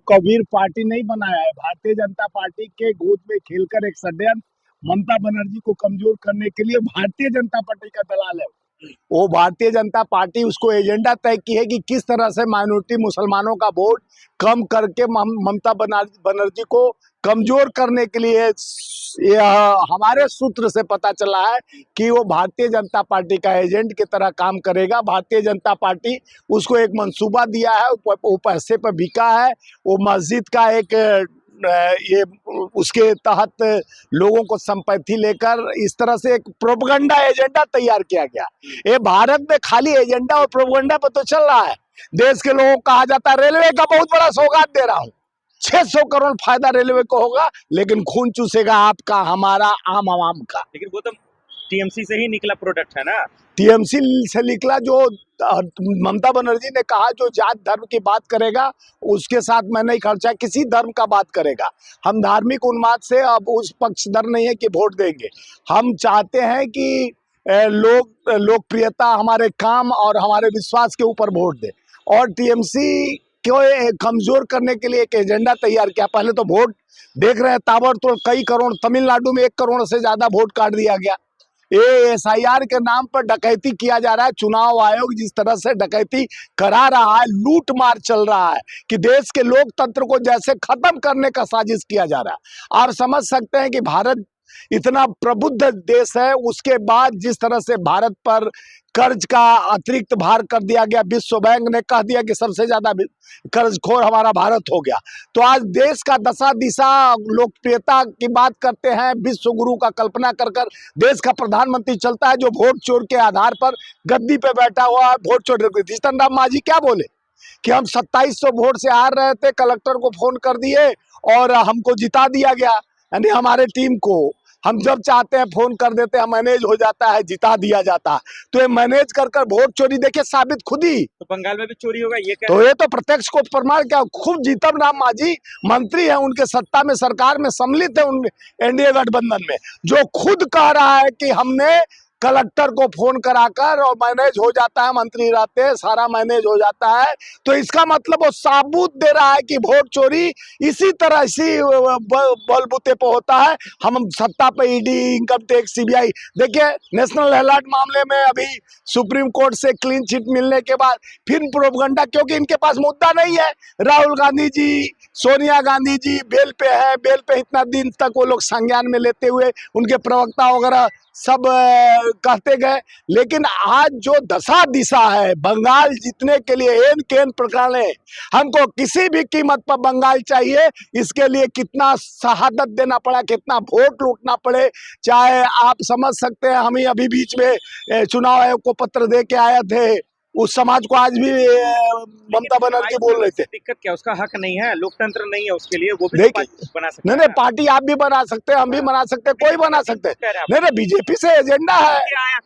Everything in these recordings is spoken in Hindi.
कबीर पार्टी नहीं बनाया है। भारतीय जनता पार्टी के गोद में खेलकर एक षड्यंत्र ममता बनर्जी को कमजोर करने के लिए भारतीय जनता पार्टी का दलाल है। वो भारतीय जनता पार्टी उसको एजेंडा तय की है कि किस तरह से माइनॉरिटी मुसलमानों का वोट कम करके ममता बनर्जी को कमजोर करने के लिए। यह हमारे सूत्र से पता चला है कि वो भारतीय जनता पार्टी का एजेंट की तरह काम करेगा। भारतीय जनता पार्टी उसको एक मंसूबा दिया है, वो पैसे पर बिका है। वो मस्जिद का एक ये उसके तहत लोगों को संपत्ति लेकर इस तरह से एक प्रोपगंडा एजेंडा तैयार किया गया। ये भारत में खाली एजेंडा और प्रोपगंडा पर तो चल रहा है। देश के लोगों को कहा जाता है रेलवे का बहुत बड़ा सौगात दे रहा हूं, 600 करोड़ फायदा रेलवे को होगा, लेकिन खून चूसेगा आपका, हमारा, आम आवाम का। लेकिन वो तो टीएमसी से ही निकला प्रोडक्ट है ना। टीएमसी से निकला। जो ममता बनर्जी ने कहा जो जात धर्म की बात करेगा उसके साथ मैं नहीं खर्चा, किसी धर्म का बात करेगा। हम धार्मिक उन्माद से अब उस पक्षधर नहीं है कि वोट देंगे। हम चाहते हैं कि लोकप्रियता हमारे काम और हमारे विश्वास के ऊपर वोट दे। और टीएमसी को कमजोर करने के लिए एक एजेंडा तैयार किया। पहले तो वोट देख रहे हैं ताबड़तोड़ कई करोड़, तमिलनाडु में 1 करोड़ से ज्यादा वोट काट दिया गया। ये SIR के नाम पर डकैती किया जा रहा है। चुनाव आयोग जिस तरह से डकैती करा रहा है, लूट मार चल रहा है कि देश के लोकतंत्र को जैसे खत्म करने का साजिश किया जा रहा है। आप समझ सकते हैं कि भारत इतना प्रबुद्ध देश है, उसके बाद जिस तरह से भारत पर कर्ज का अतिरिक्त भार कर दिया गया। विश्व बैंक ने कह दिया कि सबसे ज्यादा कर्जखोर हमारा भारत हो गया। तो आज देश का दशा दिशा, लोकप्रियता की बात करते हैं, विश्व गुरु का कल्पना कर देश का प्रधानमंत्री चलता है जो वोट चोर के आधार पर गद्दी पे बैठा हुआ है। वोट चोर जीतन राम मांझी क्या बोले कि हम 2700 वोट से हार रहे थे, कलेक्टर को फोन कर दिए और हमको जिता दिया गया। यानी हमारे टीम को हम जब चाहते हैं फोन कर देते हैं, मैनेज हो जाता है, जिता दिया जाता है। तो ये मैनेज कर वोट चोरी देखिए साबित खुद ही। तो बंगाल में भी चोरी होगा ये तो ये तो प्रत्यक्ष को प्रमाण क्या, खुद जीतन राम मांझी मंत्री है, उनके सत्ता में सरकार में सम्मिलित है, उन एनडीए गठबंधन में, जो खुद कह रहा है कि हमने कलेक्टर को फोन कराकर और मैनेज हो जाता है, मंत्री रहते हैं, सारा मैनेज हो जाता है। तो इसका मतलब वो साबूत दे रहा है कि वोट चोरी इसी तरह इसी बलबूते पे होता है। हम सत्ता पे ईडी, इनकम टैक्स, CBI, देखिए नेशनल अलर्ट मामले में अभी सुप्रीम कोर्ट से क्लीन चिट मिलने के बाद फिर प्रोपगंडा, क्योंकि इनके पास मुद्दा नहीं है। राहुल गांधी जी, सोनिया गांधी जी बेल पे है, बेल पे इतना दिन तक वो लोग संज्ञान में लेते हुए उनके प्रवक्ता वगैरह सब कहते गए। लेकिन आज जो दशा दिशा है, बंगाल जीतने के लिए एन केन प्रकार है, हमको किसी भी कीमत पर बंगाल चाहिए। इसके लिए कितना शहादत देना पड़ा, कितना वोट लूटना पड़े, चाहे आप समझ सकते हैं। हम ही अभी बीच में चुनाव आयोग को पत्र दे के आए थे, उस समाज को आज भी ममता बनर्जी बोल रहे थे। दिक्कत क्या, उसका हक नहीं है, लोकतंत्र नहीं है उसके लिए, वो भी बना सकते हैं। नहीं, पार्टी आप भी बना सकते हैं, हम भी बना सकते हैं, कोई बना सकते हैं। नहीं, बीजेपी से एजेंडा है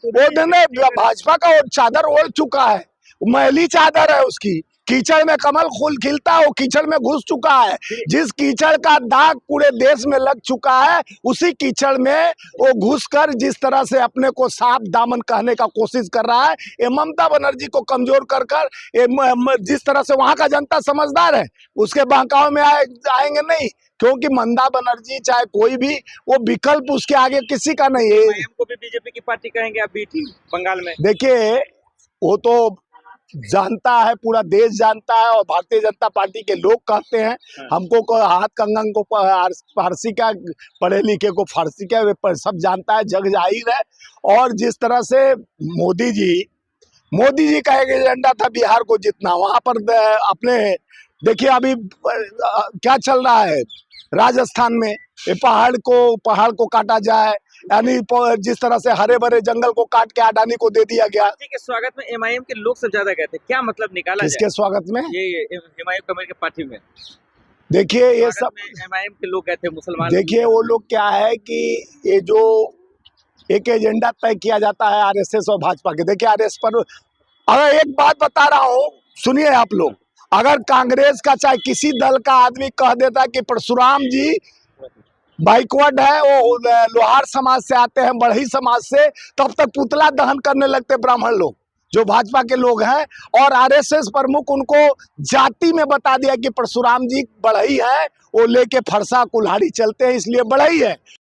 वो, भाजपा का वो चादर ओढ़ चुका है, मैली चादर है उसकी। कीचड़ में कमल फूल खिलता है, वो कीचड़ में घुस चुका है। जिस कीचड़ का दाग पूरे देश में लग चुका है, उसी कीचड़ में वो घुसकर जिस तरह से अपने को साफ दामन कहने का कोशिश कर रहा है, ये ममता बनर्जी को कमजोर कर जिस तरह से वहां का जनता समझदार है, उसके बहकाव में आएंगे नहीं। क्योंकि ममता बनर्जी चाहे कोई भी, वो विकल्प उसके आगे किसी का नहीं है। को भी बीजेपी की पार्टी कहेंगे आप भी थी बंगाल में। देखिए वो तो जानता है, पूरा देश जानता है, और भारतीय जनता पार्टी के लोग कहते हैं। हमको हाथ कंगन को फारसी का, पढ़े लिखे को फारसी का, सब जानता है, जग जाहिर है। और जिस तरह से मोदी जी का एक एजेंडा था बिहार को जितना, वहां पर अपने देखिए अभी क्या चल रहा है राजस्थान में, ये पहाड़ को काटा जाए, यानी जिस तरह से हरे भरे जंगल को काट के अडानी को दे दिया गया। के स्वागत में MIM के लोग सब ज्यादा गए थे, क्या मतलब निकाला किसके स्वागत में? ये हुमायूं कबीर की पार्टी में। देखिए ये सब MIM के लोग गए थे, मुसलमान। देखिए वो लोग क्या है कि ये जो एक एजेंडा तय किया जाता है RSS और भाजपा के, देखिए RSS पर अगर एक बात बता रहा हूँ, सुनिए आप लोग, अगर कांग्रेस का चाहे किसी दल का आदमी कह देता कि परशुराम जी बैकवर्ड है, वो लोहार समाज से आते हैं, बढ़ई समाज से, तब तक पुतला दहन करने लगते ब्राह्मण लोग। जो भाजपा के लोग हैं, और आरएसएस प्रमुख उनको जाति में बता दिया कि परशुराम जी बढ़ई है, वो लेके फरसा कुल्हाड़ी चलते हैं, इसलिए बढ़ई है।